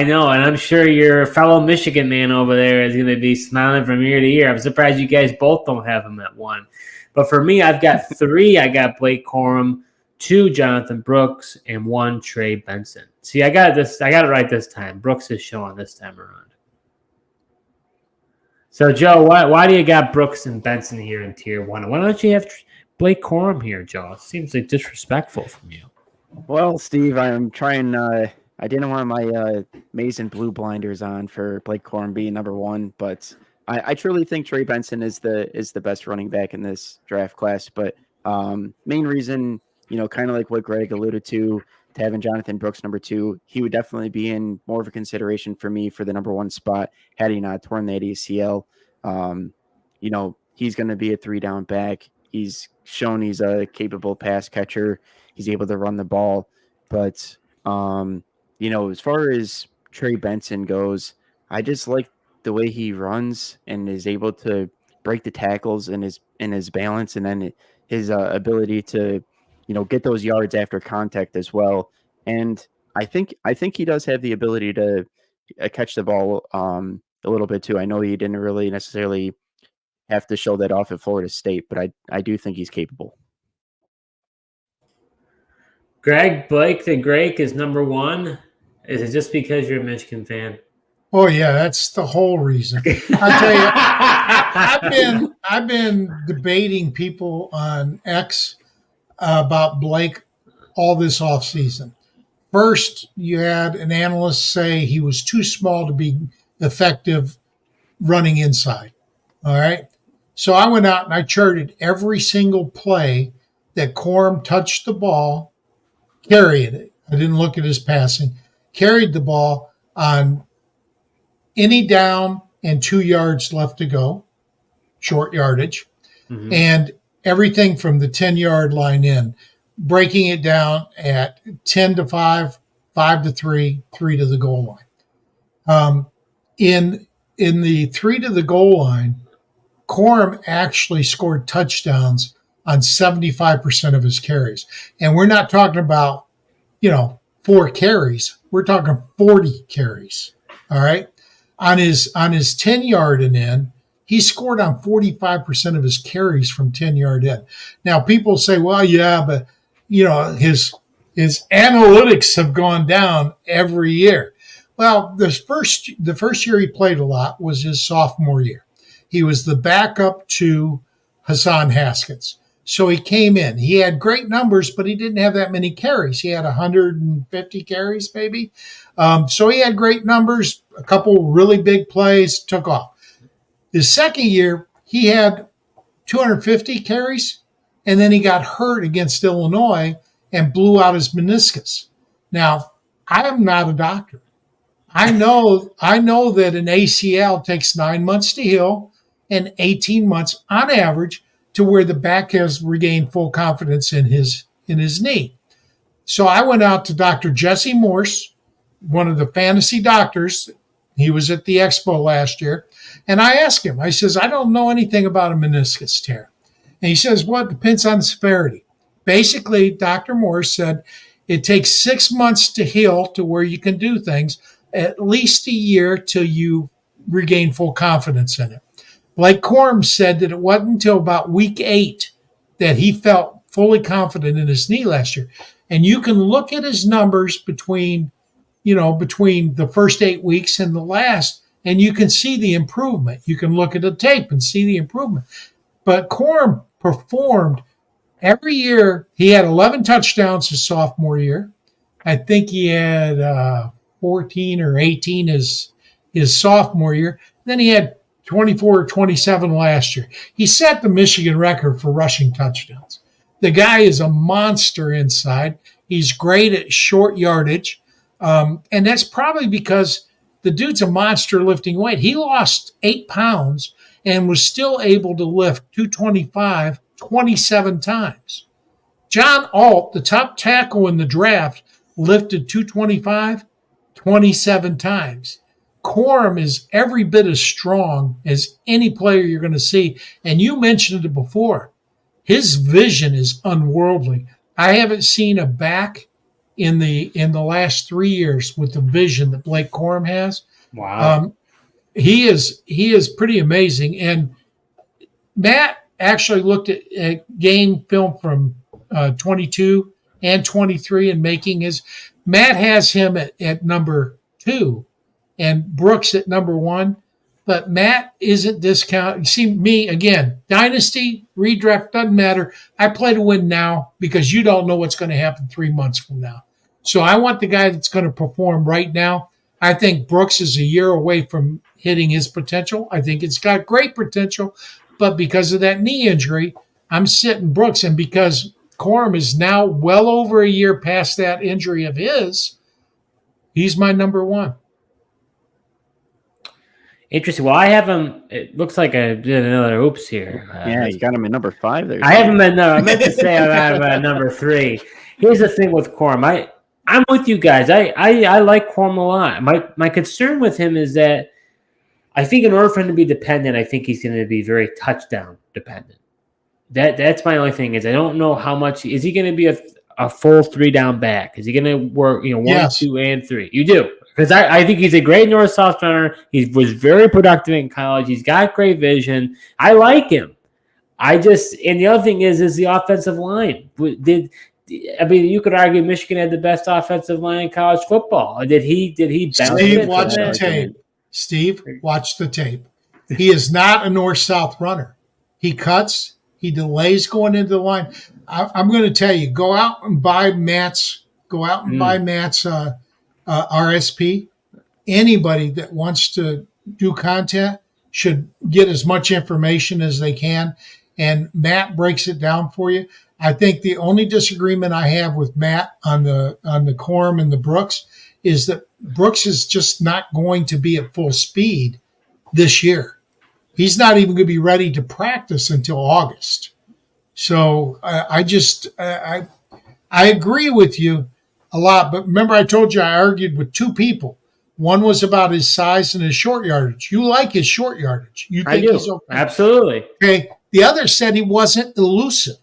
know. And I'm sure your fellow Michigan man over there is going to be smiling from ear to ear. I'm surprised you guys both don't have him at 1. But for me, I've got 3. I got Blake Corum, 2 Jonathan Brooks, and 1 Trey Benson. See, I got it right this time. Brooks is showing this time around. So, Joe, why do you got Brooks and Benson here in tier 1? Why don't you have Blake Corum here, Joe? It seems like disrespectful from you. Well, Steve, I'm trying. I didn't want my maize and blue blinders on for Blake Corum being number 1, but I truly think Trey Benson is the best running back in this draft class. But main reason, kind of like what Greg alluded to having Jonathan Brooks number 2, he would definitely be in more of a consideration for me for the number 1 spot had he not torn that ACL. He's going to be a 3-down back. He's shown he's a capable pass catcher. He's able to run the ball. But, as far as Trey Benson goes, I just like the way he runs and is able to break the tackles and his balance, and then his ability to, get those yards after contact as well. And I think he does have the ability to catch the ball a little bit too. I know he didn't really necessarily have to show that off at Florida State, but I do think he's capable. Greg, Blake the Great is number 1. Is it just because you're a Michigan fan? Oh yeah, that's the whole reason. I tell you, I've been debating people on X about Blake all this offseason. First, you had an analyst say he was too small to be effective running inside. All right. So I went out and I charted every single play that Corum touched the ball, carried it. I didn't look at his passing, carried the ball on any down and 2 yards left to go, short yardage, and everything from the 10-yard line in, breaking it down at 10 to 5, 5 to 3, 3 to the goal line. In the 3 to the goal line, Corum actually scored touchdowns on 75% of his carries. And we're not talking about, 4 carries. We're talking 40 carries. All right. On his 10-yard and in, he scored on 45% of his carries from 10-yard in. Now people say, well, yeah, but his analytics have gone down every year. Well, the first year he played a lot was his sophomore year. He was the backup to Hassan Haskins. So he came in. He had great numbers, but he didn't have that many carries. He had 150 carries, maybe. So he had great numbers, a couple really big plays, took off. His second year, he had 250 carries, and then he got hurt against Illinois and blew out his meniscus. Now, I am not a doctor. I know that an ACL takes 9 months to heal and 18 months on average to where the back has regained full confidence in his knee. So I went out to Dr. Jesse Morse, one of the fantasy doctors. He was at the expo last year. And I asked him, I says, I don't know anything about a meniscus tear. And he says, well, it depends on the severity. Basically, Dr. Morse said it takes 6 months to heal to where you can do things, at least a year till you regain full confidence in it. Blake Corum said that it wasn't until about week 8 that he felt fully confident in his knee last year. And you can look at his numbers between the first 8 weeks and the last, and you can see the improvement. You can look at the tape and see the improvement. But Corum performed every year. He had 11 touchdowns his sophomore year. I think he had 14 or 18 his sophomore year. Then he had 24 or 27 last year. He set the Michigan record for rushing touchdowns. The guy is a monster inside. He's great at short yardage. And that's probably because the dude's a monster lifting weight. He lost 8 pounds and was still able to lift 225 27 times. John Alt, the top tackle in the draft, lifted 225 27 times. Corum is every bit as strong as any player you're going to see. And you mentioned it before. His vision is unworldly. I haven't seen a back in the last 3 years with the vision that Blake Corum has. Wow. He is pretty amazing. And Matt actually looked at game film from 22 and 23 and making his. Matt has him at number 2 and Brooks at number 1. But Matt isn't discounted. See, me, again, dynasty, redraft, doesn't matter. I play to win now because you don't know what's going to happen 3 months from now. So I want the guy that's going to perform right now. I think Brooks is a year away from hitting his potential. I think it's got great potential, but because of that knee injury, I'm sitting Brooks. And because Corum is now well over a year past that injury of his, he's my number one. Interesting. Well, I have him. It looks like I did another oops here. Yeah, he's got him at number 5 there. I have him at no. I meant to say I have him at number 3. Here's the thing with Corum. I'm with you guys. I like Corum a lot. My concern with him is that I think in order for him to be dependent, I think he's going to be very touchdown dependent. That's my only thing is I don't know how much is he going to be a full 3-down back? Is he going to work 1, Yes. 2, and 3? You do. Because I think he's a great north-south runner. He was very productive in college. He's got great vision. I like him. And the other thing is the offensive line. You could argue Michigan had the best offensive line in college football. Did he benefit? Steve, watch the tape. Steve, watch the tape. He is not a north-south runner. He cuts. He delays going into the line. I'm going to tell you, go out and buy Matt's RSP. Anybody that wants to do content should get as much information as they can, and Matt breaks it down for you. I think the only disagreement I have with Matt on the Corum and the Brooks is that Brooks is just not going to be at full speed this year. He's not even going to be ready to practice until August. So I agree with you a lot. But remember, I told you I argued with 2 people. One was about his size and his short yardage. You like his short yardage. You think he's okay. Absolutely. Okay. The other said he wasn't elusive.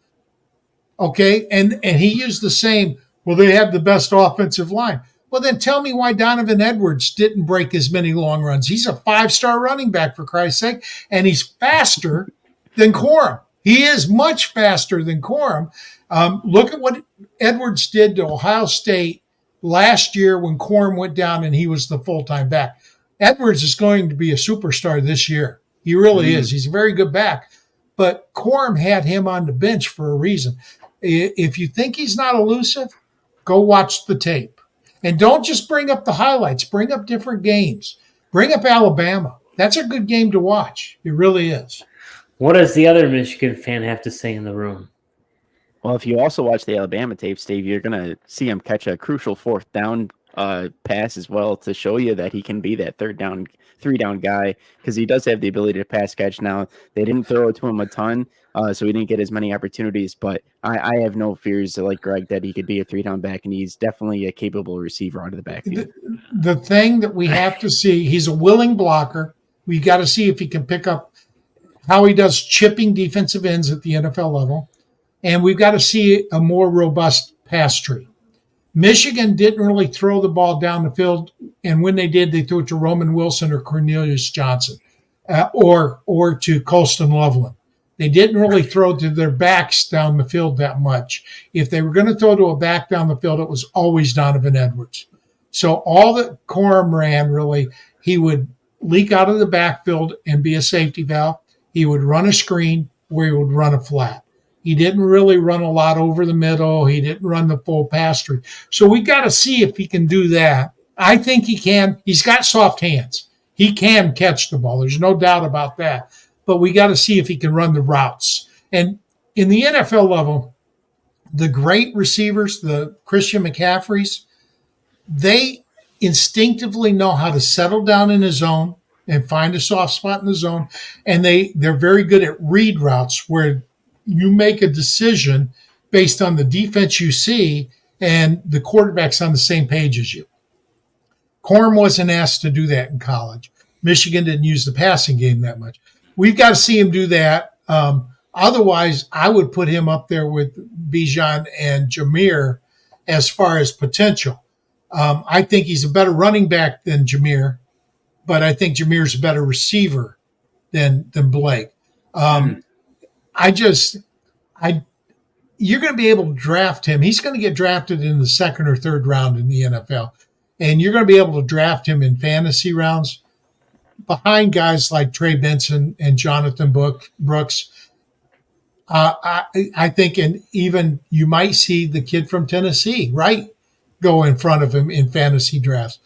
Okay. And he used the same, well, they have the best offensive line. Well, then tell me why Donovan Edwards didn't break as many long runs. He's a 5-star running back, for Christ's sake, and he's faster than Corum. He is much faster than Corum. Look at what Edwards did to Ohio State last year when Corum went down and he was the full-time back. Edwards is going to be a superstar this year. He really is. He's a very good back. But Corum had him on the bench for a reason. If you think he's not elusive, go watch the tape. And don't just bring up the highlights. Bring up different games. Bring up Alabama. That's a good game to watch. It really is. What does the other Michigan fan have to say in the room? Well, if you also watch the Alabama tape, Steve, you're going to see him catch a crucial 4th down pass as well to show you that he can be that 3-down guy, because he does have the ability to pass catch. Now, they didn't throw it to him a ton, so he didn't get as many opportunities, but I have no fears, like Greg, that he could be a 3-down back, and he's definitely a capable receiver out of the backfield. The thing that we have to see, he's a willing blocker. We got to see if he can pick up how he does chipping defensive ends at the NFL level, and we've got to see a more robust pass tree. Michigan didn't really throw the ball down the field, and when they did, they threw it to Roman Wilson or Cornelius Johnson or to Colston Loveland. They didn't really throw to their backs down the field that much. If they were going to throw to a back down the field, it was always Donovan Edwards. So all that Corum ran, really, he would leak out of the backfield and be a safety valve. He would run a screen where he would run a flat. He didn't really run a lot over the middle. He didn't run the full pass tree. So we got to see if he can do that. I think he can. He's got soft hands. He can catch the ball. There's no doubt about that. But we got to see if he can run the routes. And in the NFL level, the great receivers, the Christian McCaffreys, they instinctively know how to settle down in a zone and find a soft spot in the zone. And they're very good at read routes where you make a decision based on the defense you see and the quarterback's on the same page as you. Corum wasn't asked to do that in college. Michigan didn't use the passing game that much. We've got to see him do that. Otherwise, I would put him up there with Bijan and Jameer as far as potential. I think he's a better running back than Jameer, but I think Jameer's a better receiver than Blake. You're going to be able to draft him. He's going to get drafted in the 2nd or 3rd round in the NFL. And you're going to be able to draft him in fantasy rounds behind guys like Trey Benson and Jonathan Brooks. I think, and even you might see the kid from Tennessee, right, go in front of him in fantasy drafts.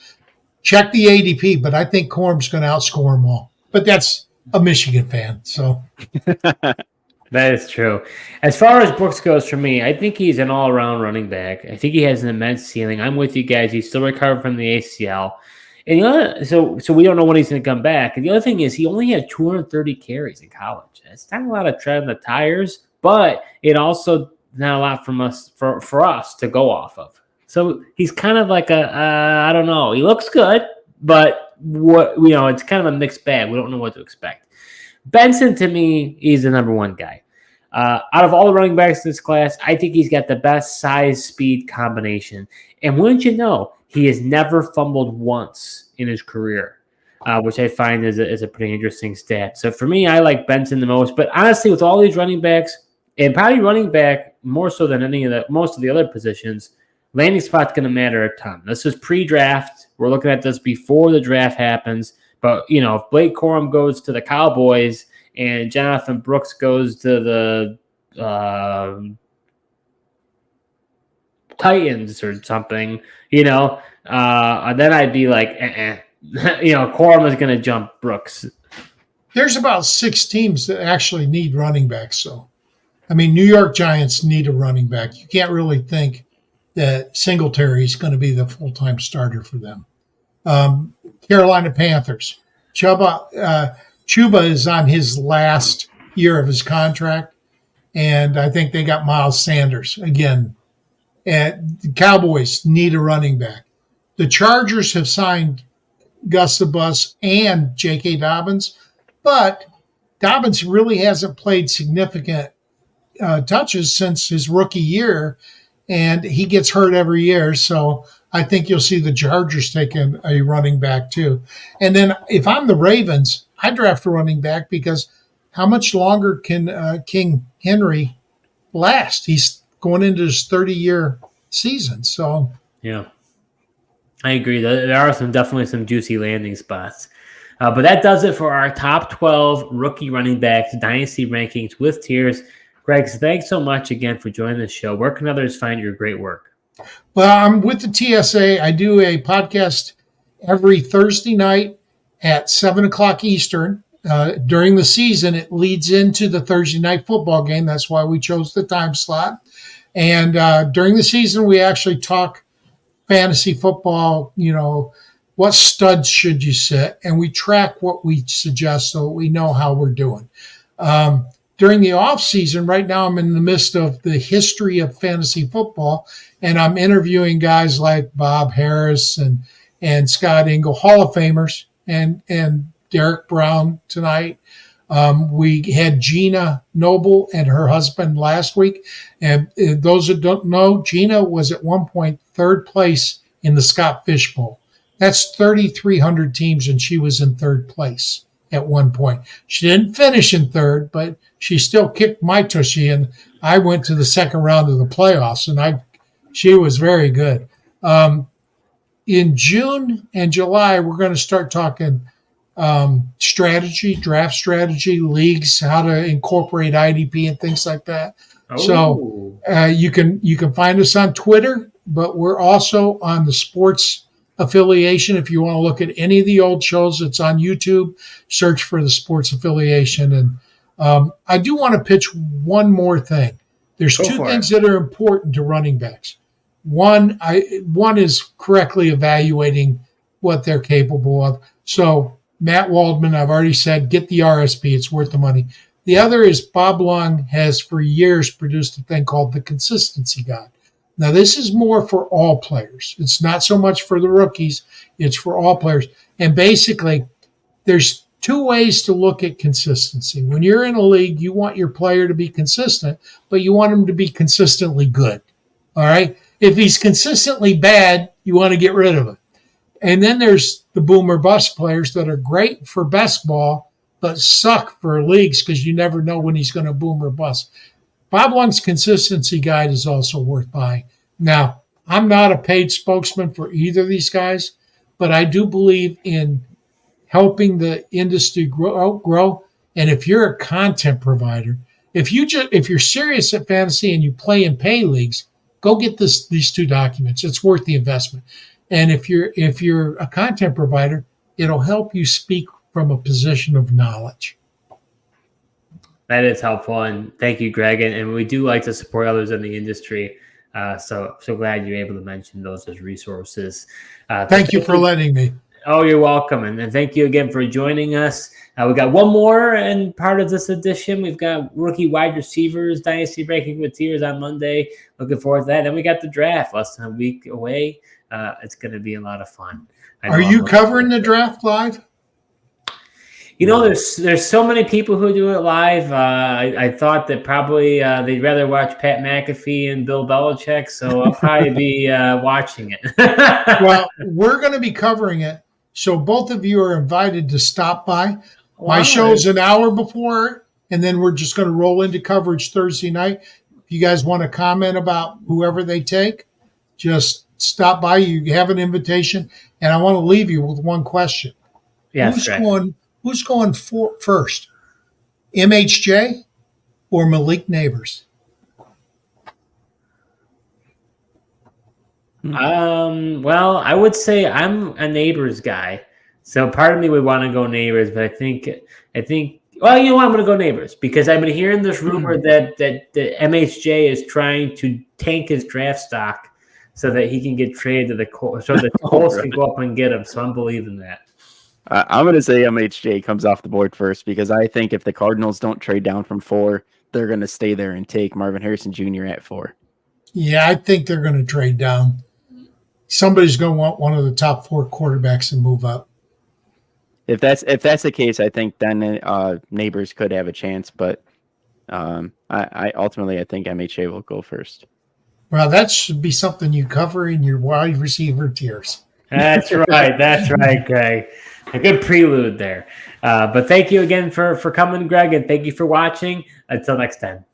Check the ADP, but I think Corum's going to outscore them all. But that's a Michigan fan, so. That is true. As far as Brooks goes for me, I think he's an all-around running back. I think he has an immense ceiling. I'm with you guys. He's still recovering from the ACL. And the other, so we don't know when he's going to come back. And the other thing is he only had 230 carries in college. It's not a lot of tread on the tires, but it also not a lot from us for us to go off of. So he's kind of like I don't know. He looks good, but it's kind of a mixed bag. We don't know what to expect. Benson, to me, is the number one guy. Out of all the running backs in this class, I think he's got the best size-speed combination. And wouldn't you know, he has never fumbled once in his career, which I find is a pretty interesting stat. So for me, I like Benson the most. But honestly, with all these running backs, and probably running back more so than most of the other positions, landing spot's going to matter a ton. This is pre-draft. We're looking at this before the draft happens. But, if Blake Corum goes to the Cowboys and Jonathan Brooks goes to the Titans or something, then I'd be like, Corum is going to jump Brooks. There's about 6 teams that actually need running backs. So, New York Giants need a running back. You can't really think that Singletary is going to be the full-time starter for them. Carolina Panthers. Chuba is on his last year of his contract, and I think they got Miles Sanders again. And the Cowboys need a running back. The Chargers have signed Gus the Bus and J.K. Dobbins, but Dobbins really hasn't played significant touches since his rookie year, and he gets hurt every year, so I think you'll see the Chargers taking a running back too. And then if I'm the Ravens, I draft a running back because how much longer can King Henry last? He's going into his 30-year season. So yeah, I agree. There are definitely some juicy landing spots. But that does it for our top 12 rookie running backs dynasty rankings with tiers. Greg, thanks so much again for joining the show. Where can others find your great work? Well, I'm with the TSA. I do a podcast every Thursday night at 7 o'clock Eastern. During the season, it leads into the Thursday night football game. That's why we chose the time slot. And during the season, we actually talk fantasy football, what studs should you sit? And we track what we suggest so we know how we're doing. During the off season, right now I'm in the midst of the history of fantasy football, and I'm interviewing guys like Bob Harris and Scott Engel, Hall of Famers, and Derek Brown tonight. We had Gina Noble and her husband last week, and those that don't know, Gina was at one point 3rd place in the Scott Fish Bowl. That's 3,300 teams, and she was in 3rd place at one point. She didn't finish in 3rd, but she still kicked my tushy, and I went to the 2nd round of the playoffs, and she was very good. In June and July, we're going to start talking strategy, draft strategy, leagues, how to incorporate IDP and things like that. Oh. So you can find us on Twitter, but we're also on the sports affiliation. If you want to look at any of the old shows, it's on YouTube. Search for the sports affiliation. And I do want to pitch one more thing. There's 2 things that are important to running backs. One is correctly evaluating what they're capable of. So Matt Waldman, I've already said, get the RSP. It's worth the money. The other is Bob Lung has for years produced a thing called the Consistency Guide. Now, this is more for all players. It's not so much for the rookies. It's for all players. And basically, there's 2 ways to look at consistency. When you're in a league, you want your player to be consistent, but you want him to be consistently good. All right? If he's consistently bad, you want to get rid of him. And then there's the boom or bust players that are great for best ball, but suck for leagues because you never know when he's going to boom or bust. Bob Lung's Consistency Guide is also worth buying. Now, I'm not a paid spokesman for either of these guys, but I do believe in helping the industry grow. And if you're a content provider, if you're serious at fantasy and you play in pay leagues, go get these 2 documents. It's worth the investment. And if you're a content provider, it'll help you speak from a position of knowledge. That is helpful, and thank you, Greg. And we do like to support others in the industry. So glad you're able to mention those as resources. Thank you for letting me. Oh, you're welcome. And thank you again for joining us. We got one more and part of this edition. We've got rookie wide receivers, Dynasty Breaking with Tiers on Monday. Looking forward to that. Then we got the draft less than a week away. It's going to be a lot of fun. Are you covering the draft live? You know, there's so many people who do it live. I thought that probably they'd rather watch Pat McAfee and Bill Belichick, so I'll probably be watching it. Well, we're going to be covering it, so both of you are invited to stop by. My show's an hour before, and then we're just going to roll into coverage Thursday night. If you guys want to comment about whoever they take, just stop by. You have an invitation, and I want to leave you with one question. Yes, Who's going first, MHJ or Malik Neighbors? Well, I would say I'm a Neighbors guy. So part of me would want to go Neighbors, but I think, well, you know what? I'm going to go Neighbors because I've been hearing this rumor that the MHJ is trying to tank his draft stock so that he can get traded to the Colts, so the Colts can go up and get him. So I'm believing that. I'm going to say MHJ comes off the board first because I think if the Cardinals don't trade down from 4, they're going to stay there and take Marvin Harrison Jr. at 4. Yeah, I think they're going to trade down. Somebody's going to want one of the top 4 quarterbacks and move up. If that's the case, I think then Neighbors could have a chance, but I ultimately think MHJ will go first. Well, that should be something you cover in your wide receiver tiers. That's right. That's right, Greg. A good prelude there. But thank you again for coming, Greg, and thank you for watching. Until next time.